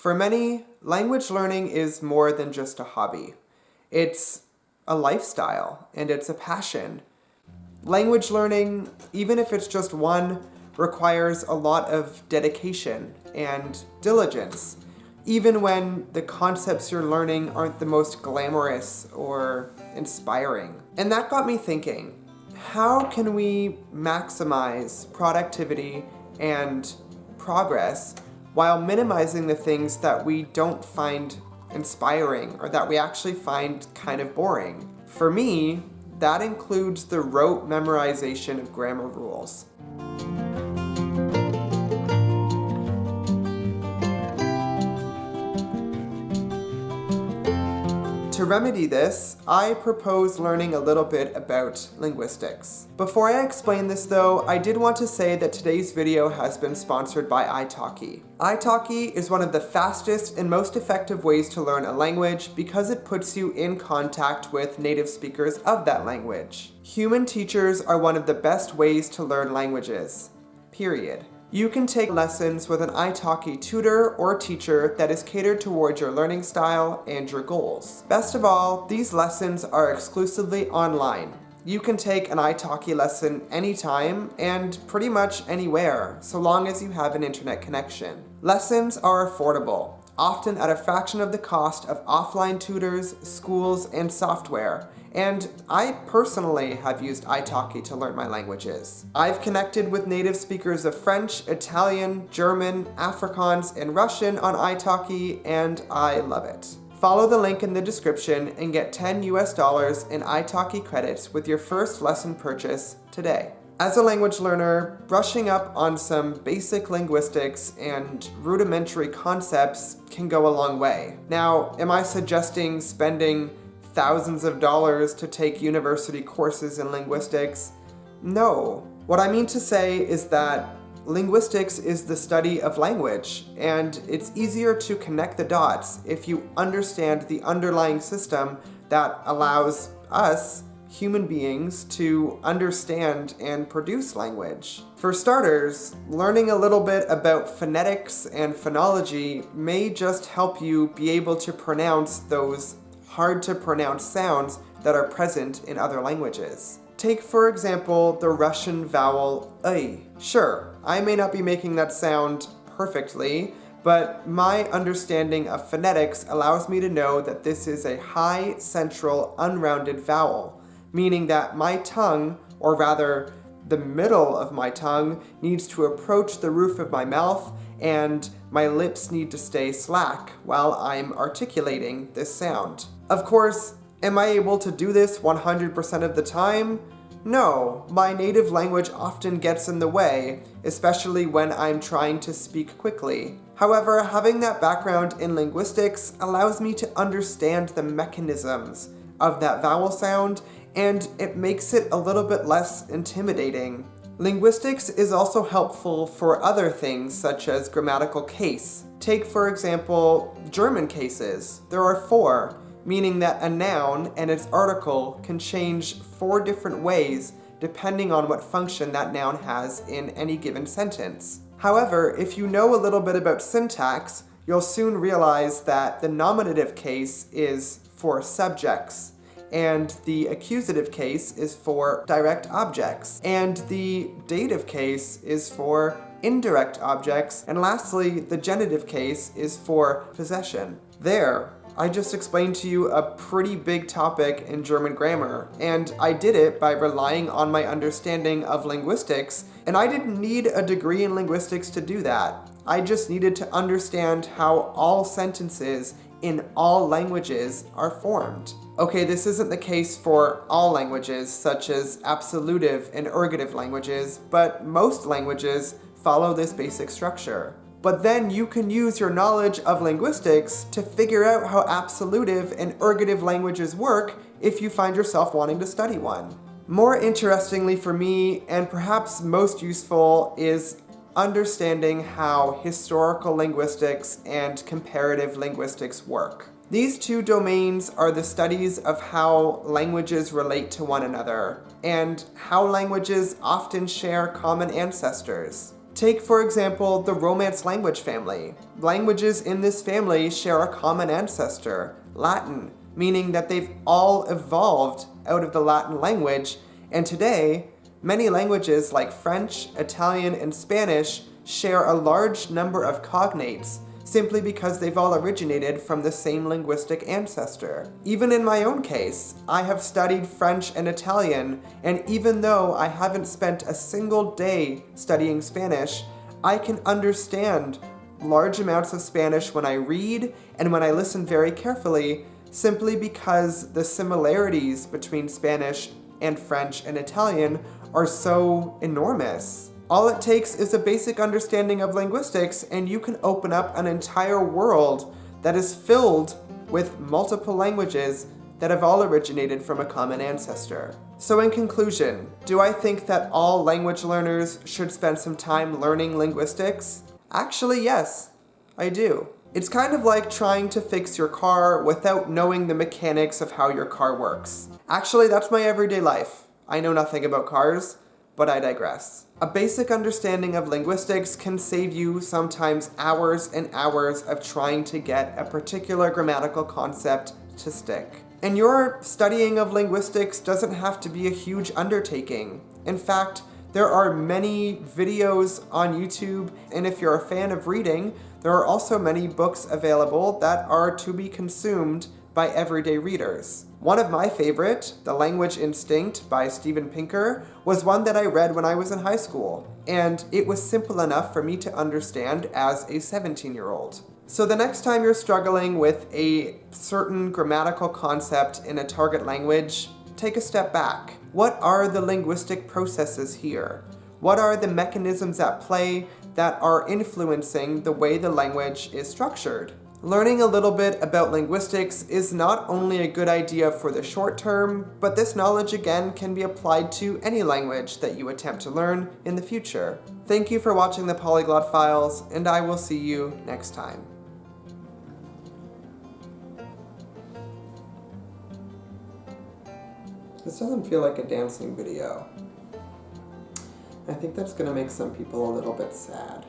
For many, language learning is more than just a hobby. It's a lifestyle and it's a passion. Language learning, even if it's just one, requires a lot of dedication and diligence, even when the concepts you're learning aren't the most glamorous or inspiring. And that got me thinking, how can we maximize productivity and progress while minimizing the things that we don't find inspiring or that we actually find kind of boring? For me, that includes the rote memorization of grammar rules. To remedy this, I propose learning a little bit about linguistics. Before I explain this though, I did want to say that today's video has been sponsored by italki. italki is one of the fastest and most effective ways to learn a language because it puts you in contact with native speakers of that language. Human teachers are one of the best ways to learn languages, period. You can take lessons with an italki tutor or teacher that is catered towards your learning style and your goals. Best of all, these lessons are exclusively online. You can take an italki lesson anytime and pretty much anywhere, so long as you have an internet connection. Lessons are affordable, often at a fraction of the cost of offline tutors, schools, and software. And I personally have used italki to learn my languages. I've connected with native speakers of French, Italian, German, Afrikaans, and Russian on italki, and I love it. Follow the link in the description and get $10 in italki credits with your first lesson purchase today. As a language learner, brushing up on some basic linguistics and rudimentary concepts can go a long way. Now, am I suggesting spending thousands of dollars to take university courses in linguistics? No. What I mean to say is that linguistics is the study of language, and it's easier to connect the dots if you understand the underlying system that allows us, human beings, to understand and produce language. For starters, learning a little bit about phonetics and phonology may just help you be able to pronounce those hard to pronounce sounds that are present in other languages. Take, for example, the Russian vowel I. Sure, I may not be making that sound perfectly, but my understanding of phonetics allows me to know that this is a high central unrounded vowel, meaning that my tongue, or rather the middle of my tongue, needs to approach the roof of my mouth, and my lips need to stay slack while I'm articulating this sound. Of course, am I able to do this 100% of the time? No, my native language often gets in the way, especially when I'm trying to speak quickly. However, having that background in linguistics allows me to understand the mechanisms of that vowel sound, and it makes it a little bit less intimidating. Linguistics is also helpful for other things such as grammatical case. Take, for example, German cases. There are 4, meaning that a noun and its article can change 4 different ways depending on what function that noun has in any given sentence. However, if you know a little bit about syntax, you'll soon realize that the nominative case is for subjects, and the accusative case is for direct objects, and the dative case is for indirect objects, and lastly, the genitive case is for possession. There, I just explained to you a pretty big topic in German grammar, and I did it by relying on my understanding of linguistics, and I didn't need a degree in linguistics to do that. I just needed to understand how all sentences in all languages are formed. Okay, this isn't the case for all languages, such as absolutive and ergative languages, but most languages follow this basic structure. But then you can use your knowledge of linguistics to figure out how absolutive and ergative languages work if you find yourself wanting to study one. More interestingly for me, and perhaps most useful, is understanding how historical linguistics and comparative linguistics work. These 2 domains are the studies of how languages relate to one another, and how languages often share common ancestors. Take, for example, the Romance language family. Languages in this family share a common ancestor, Latin, meaning that they've all evolved out of the Latin language, and today, many languages like French, Italian, and Spanish share a large number of cognates, simply because they've all originated from the same linguistic ancestor. Even in my own case, I have studied French and Italian, and even though I haven't spent a single day studying Spanish, I can understand large amounts of Spanish when I read and when I listen very carefully, simply because the similarities between Spanish and French and Italian are so enormous. All it takes is a basic understanding of linguistics and you can open up an entire world that is filled with multiple languages that have all originated from a common ancestor. So in conclusion, do I think that all language learners should spend some time learning linguistics? Actually, yes, I do. It's kind of like trying to fix your car without knowing the mechanics of how your car works. Actually, that's my everyday life. I know nothing about cars, but I digress. A basic understanding of linguistics can save you sometimes hours and hours of trying to get a particular grammatical concept to stick. And your studying of linguistics doesn't have to be a huge undertaking. In fact, there are many videos on YouTube, and if you're a fan of reading, there are also many books available that are to be consumed by everyday readers. One of my favorite, The Language Instinct by Steven Pinker, was one that I read when I was in high school, and it was simple enough for me to understand as a 17-year-old. So the next time you're struggling with a certain grammatical concept in a target language, take a step back. What are the linguistic processes here? What are the mechanisms at play that are influencing the way the language is structured? Learning a little bit about linguistics is not only a good idea for the short term, but this knowledge again can be applied to any language that you attempt to learn in the future. Thank you for watching the Polyglot Files, and I will see you next time. This doesn't feel like a dancing video. I think that's gonna make some people a little bit sad.